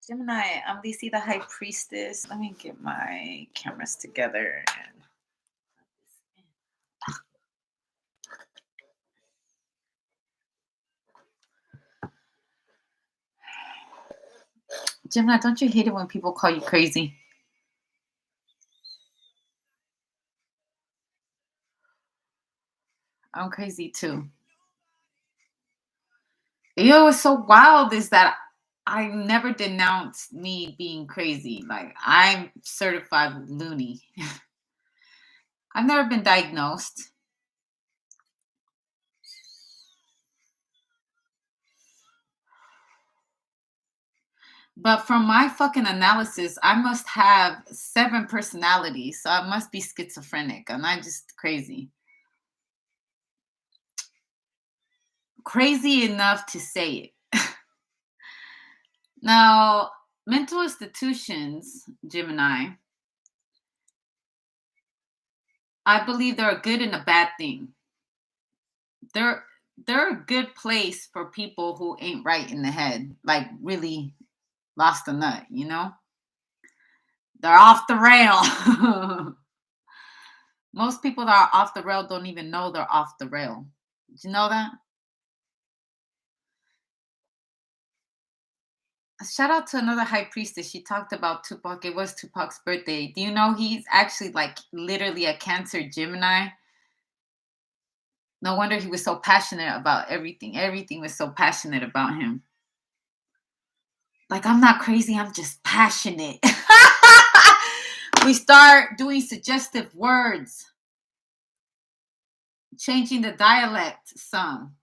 Gemini, I'm Lisi, the High Priestess. Let me get my cameras together. And Gemini, don't you hate it when people call you crazy? I'm crazy too. You know what's so wild is that I never denounced me being crazy. Like, I'm certified loony. I've never been diagnosed. But from my fucking analysis, I must have 7 personalities. So I must be schizophrenic. I'm not just crazy. Crazy enough to say it. Now, mental institutions, Gemini, I believe they're a good and a bad thing. They're they're a good place for people who ain't right in the head, like really lost a nut, you know? They're off the rail. Most people that are off the rail don't even know they're off the rail. Did you know that? Shout out to another high priestess. She talked about Tupac. It was Tupac's birthday. Do you know he's actually like literally a Cancer Gemini? No wonder he was so passionate about everything. Everything was so passionate about him. Like, I'm not crazy, I'm just passionate. We start doing suggestive words, changing the dialect some.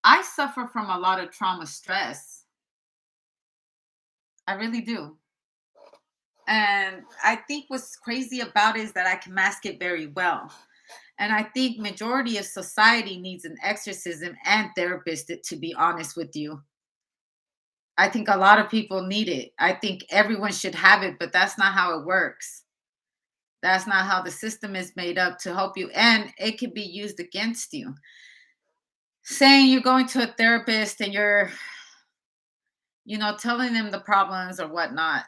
I suffer from a lot of trauma stress. I really do. And I think what's crazy about it is that I can mask it very well. And I think majority of society needs an exorcism and therapist, to be honest with you. I think a lot of people need it. I think everyone should have it, but that's not how it works. That's not how the system is made up to help you. And it can be used against you. Saying you're going to a therapist and you're, telling them the problems or whatnot.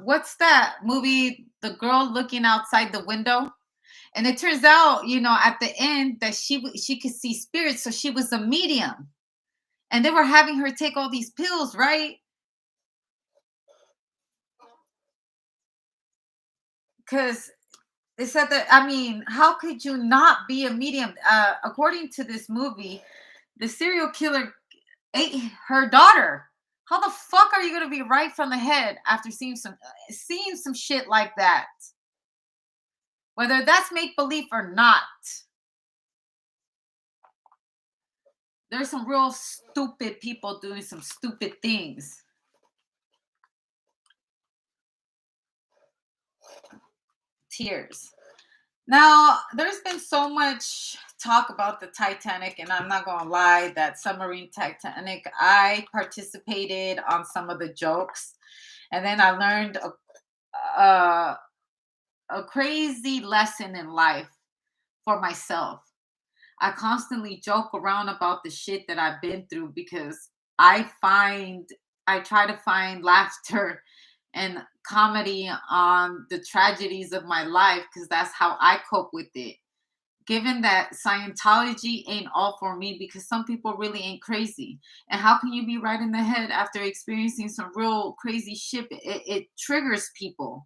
What's that movie, The Girl Looking Outside the Window? And it turns out, at the end that she could see spirits, so she was a medium. And they were having her take all these pills, right? Because it said that, I mean, how could you not be a medium? According to this movie, the serial killer ate her daughter. How the fuck are you gonna be right from the head after seeing some shit like that? Whether that's make believe or not, there's some real stupid people doing some stupid things. Tears. Now, there's been so much talk about the Titanic, and I'm not gonna lie, that submarine Titanic, I participated on some of the jokes, and then I learned a, a crazy lesson in life for myself. I constantly joke around about the shit that I've been through because I try to find laughter and comedy on the tragedies of my life because that's how I cope with it. Given that Scientology ain't all for me because some people really ain't crazy. And how can you be right in the head after experiencing some real crazy shit? It triggers people.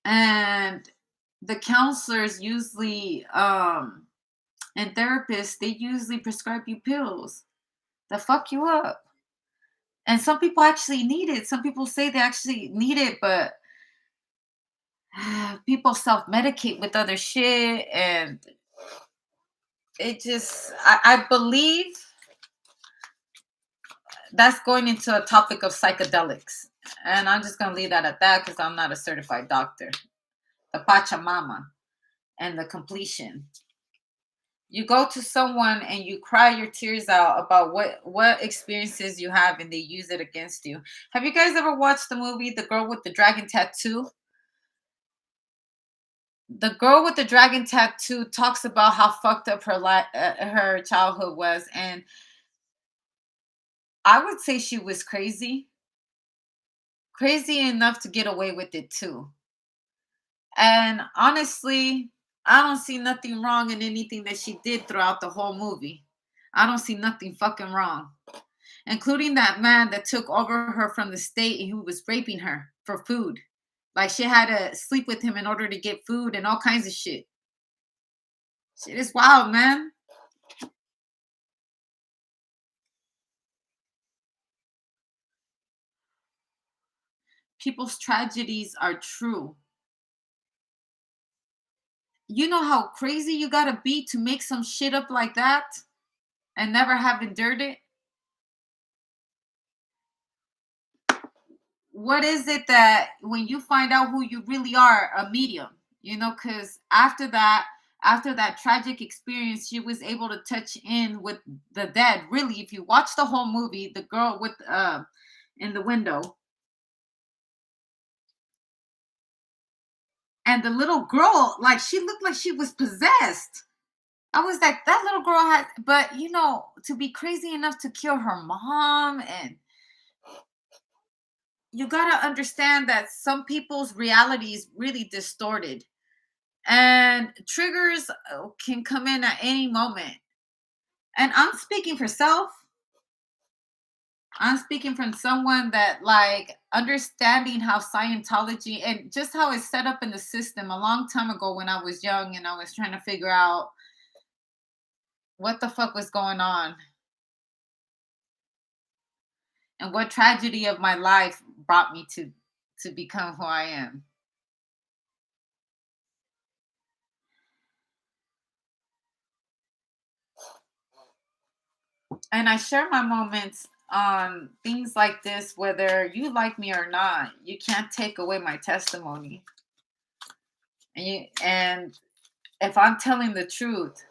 And the counselors usually and therapists, they usually prescribe you pills that fuck you up. And some people actually need it. Some people say they actually need it, but people self-medicate with other shit, and I believe that's going into a topic of psychedelics. And I'm just gonna leave that at that because I'm not a certified doctor. The Pachamama and the completion. You go to someone and you cry your tears out about what experiences you have, and they use it against you. Have you guys ever watched the movie The Girl with the Dragon Tattoo? The girl with the dragon tattoo talks about how fucked up her childhood was, and I would say she was crazy, crazy enough to get away with it too. And honestly, I don't see nothing wrong in anything that she did throughout the whole movie. I don't see nothing fucking wrong, including that man that took over her from the state and who was raping her for food. Like she had to sleep with him in order to get food and all kinds of shit. Shit is wild, man. People's tragedies are true. You know how crazy you gotta be to make some shit up like that and never have endured it? What is it that when you find out who you really are, a medium, because after that tragic experience, she was able to touch in with the dead. Really, if you watch the whole movie, the girl with in the window and the little girl, like she looked like she was possessed. I was like, that little girl had, but to be crazy enough to kill her mom, and you gotta understand that some people's reality is really distorted, and triggers can come in at any moment. And I'm speaking for self. I'm speaking from someone that like understanding how Scientology and just how it's set up in the system a long time ago when I was young and I was trying to figure out what the fuck was going on and what tragedy of my life brought me to become who I am. And I share my moments on things like this, whether you like me or not. You can't take away my testimony. And if I'm telling the truth,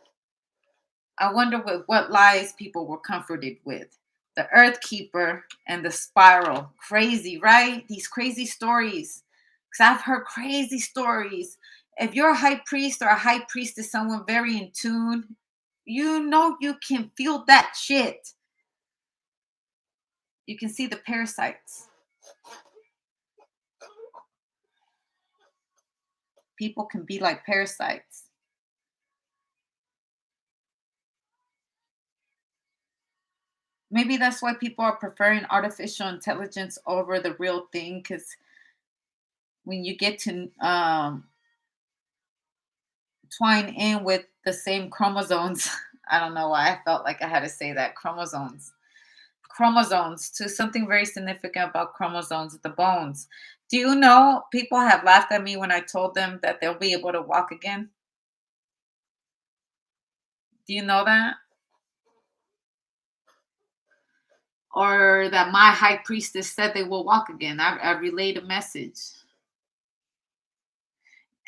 I wonder what lies people were comforted with. The Earth Keeper and the Spiral. Crazy, right? These crazy stories. Because I've heard crazy stories. If you're a high priest or a high priestess, someone very in tune, you can feel that shit. You can see the parasites. People can be like parasites. Maybe that's why people are preferring artificial intelligence over the real thing. Because when you get to twine in with the same chromosomes, I don't know why I felt like I had to say that, chromosomes to something very significant about chromosomes, the bones. Do you know people have laughed at me when I told them that they'll be able to walk again? Do you know that? Or that my high priestess said they will walk again. I relayed a message.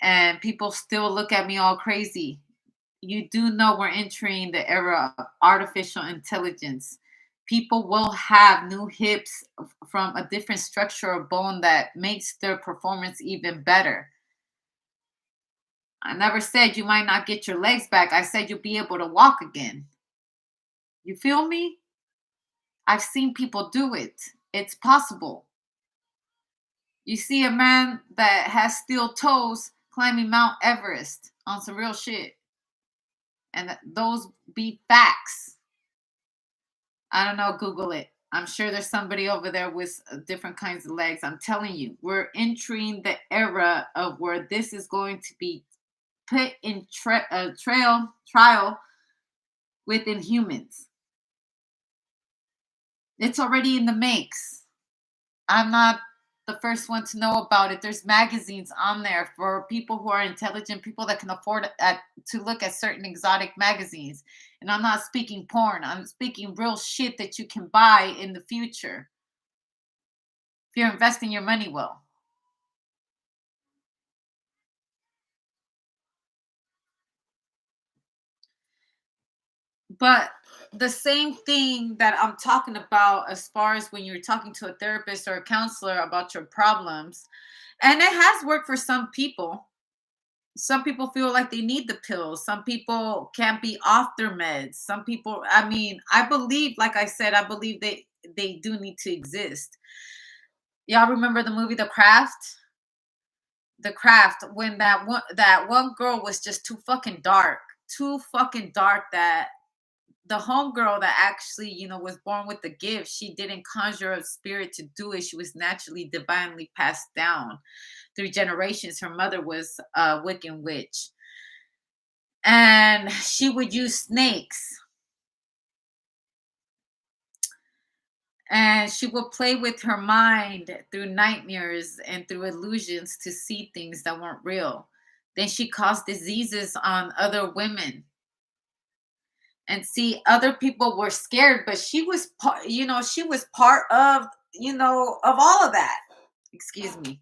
And people still look at me all crazy. You do know we're entering the era of artificial intelligence. People will have new hips from a different structure of bone that makes their performance even better. I never said you might not get your legs back. I said you'll be able to walk again. You feel me? I've seen people do it. It's possible. You see a man that has steel toes climbing Mount Everest on some real shit. And those be facts. I don't know, Google it. I'm sure there's somebody over there with different kinds of legs. I'm telling you, we're entering the era of where this is going to be put in trial within humans. It's already in the makes. I'm not the first one to know about it. There's magazines on there for people who are intelligent, people that can afford to look at certain exotic magazines. And I'm not speaking porn. I'm speaking real shit that you can buy in the future if you're investing your money well. But the same thing that I'm talking about as far as when you're talking to a therapist or a counselor about your problems, and it has worked for some people. Some people feel like they need the pills. Some people can't be off their meds. Some people, I mean, I believe, like I said, I believe they do need to exist. Y'all remember the movie The Craft? The Craft, when that one girl was just too fucking dark, that the homegirl that actually, was born with the gift, she didn't conjure a spirit to do it. She was naturally divinely passed down through generations. Her mother was a Wiccan witch, and she would use snakes, and she would play with her mind through nightmares and through illusions to see things that weren't real. Then she caused diseases on other women. And see, other people were scared, but she was part, she was part of, of all of that. Excuse me.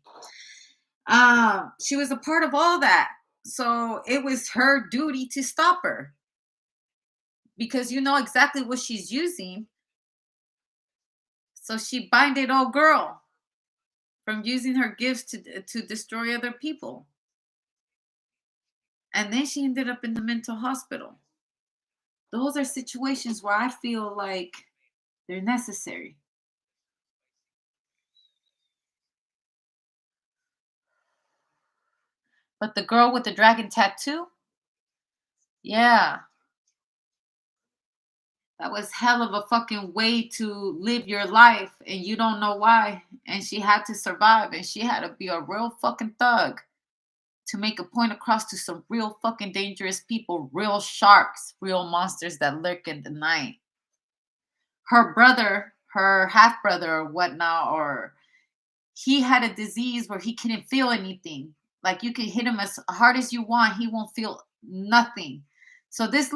She was a part of all that. So it was her duty to stop her, because you know exactly what she's using. So she binded old girl from using her gifts to destroy other people. And then she ended up in the mental hospital. Those are situations where I feel like they're necessary. But the girl with the dragon tattoo, yeah, that was hell of a fucking way to live your life, and you don't know why. And she had to survive, and she had to be a real fucking thug to make a point across to some real fucking dangerous people, real sharks, real monsters that lurk in the night. Her brother, her half brother or whatnot, or he had a disease where he couldn't feel anything. Like you can hit him as hard as you want, he won't feel nothing. So this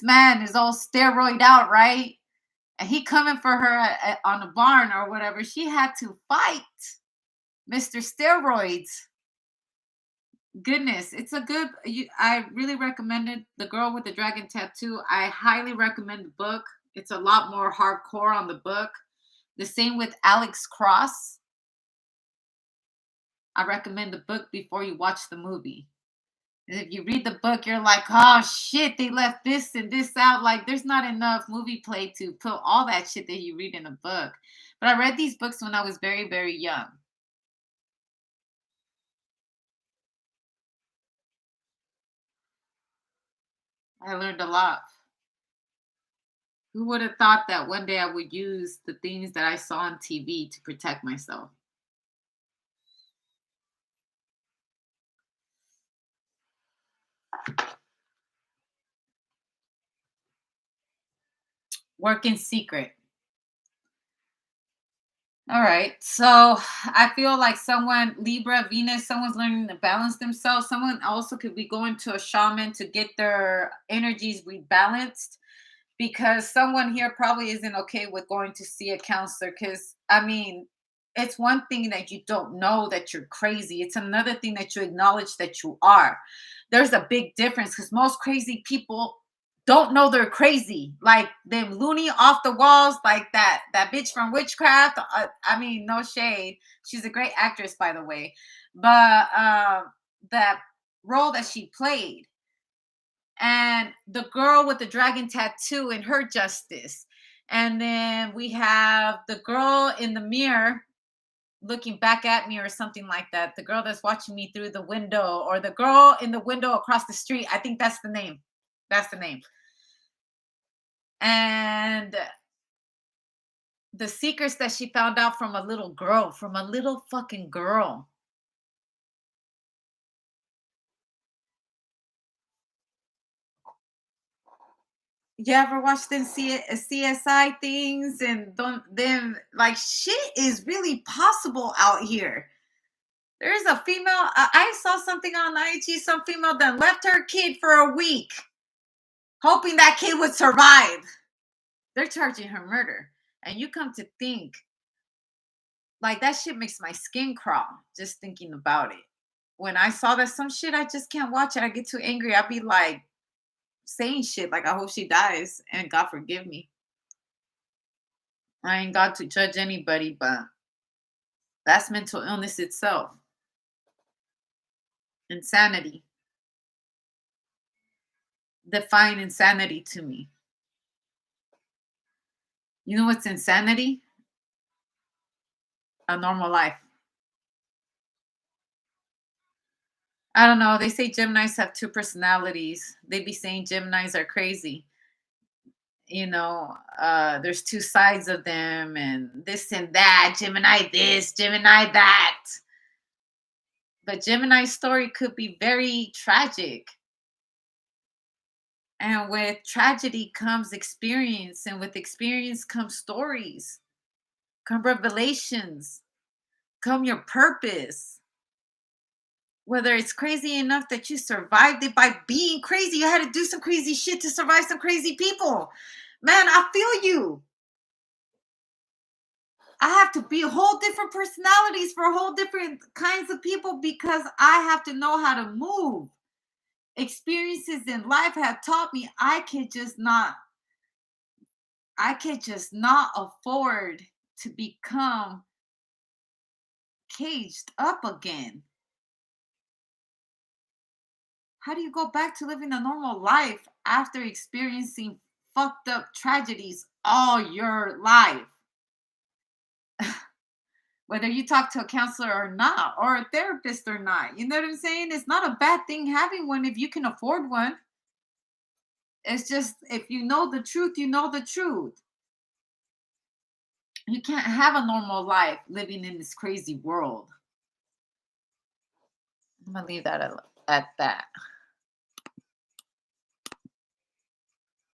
man is all steroid out, right? And he coming for her on the barn or whatever. She had to fight Mr. Steroids. Goodness, it's a good. I really recommend it. The Girl with the Dragon Tattoo. I highly recommend the book. It's a lot more hardcore on the book. The same with Alex Cross. I recommend the book before you watch the movie. And if you read the book, you're like, oh shit, they left this and this out. Like, there's not enough movie play to put all that shit that you read in a book. But I read these books when I was very, very young. I learned a lot. Who would have thought that one day I would use the things that I saw on TV to protect myself? Work in secret. All right. So I feel like someone, Libra, Venus, someone's learning to balance themselves. Someone also could be going to a shaman to get their energies rebalanced, because someone here probably isn't okay with going to see a counselor. Because, I mean, it's one thing that you don't know that you're crazy, it's another thing that you acknowledge that you are. There's a big difference, because most crazy people don't know they're crazy, like them loony off the walls, like that bitch from Witchcraft. I mean, no shade, she's a great actress, by the way, but that role that she played, and the girl with the dragon tattoo in her justice. And then we have the girl in the mirror looking back at me or something like that. The girl that's watching me through the window, or the girl in the window across the street. I think that's the name. That's the name. And the secrets that she found out from a little girl, from a little fucking girl. You ever watch them CSI things, and don't them, like, shit is really possible out here. There's a female. I saw something on IG. Some female that left her kid for a week, hoping that kid would survive. They're charging her murder, and you come to think, like, that shit makes my skin crawl just thinking about it. When I saw that, some shit, I just can't watch it. I get too angry. I'd be like saying shit like, I hope she dies and God forgive me. I ain't got to judge anybody, but that's mental illness itself. Insanity. Define insanity to me. You know what's insanity? A normal life. I don't know. They say Geminis have two personalities. They be saying Geminis are crazy. There's two sides of them and this and that. Gemini this, Gemini that. But Gemini's story could be very tragic. And with tragedy comes experience, and with experience comes stories, come revelations, come your purpose. Whether it's crazy enough that you survived it by being crazy, you had to do some crazy shit to survive some crazy people. Man, I feel you. I have to be whole different personalities for whole different kinds of people because I have to know how to move. Experiences in life have taught me I could just not afford to become caged up again. How do you go back to living a normal life after experiencing fucked up tragedies all your life? Whether you talk to a counselor or not, or a therapist or not. You know what I'm saying? It's not a bad thing having one if you can afford one. It's just if you know the truth, you know the truth. You can't have a normal life living in this crazy world. I'm gonna leave that at that.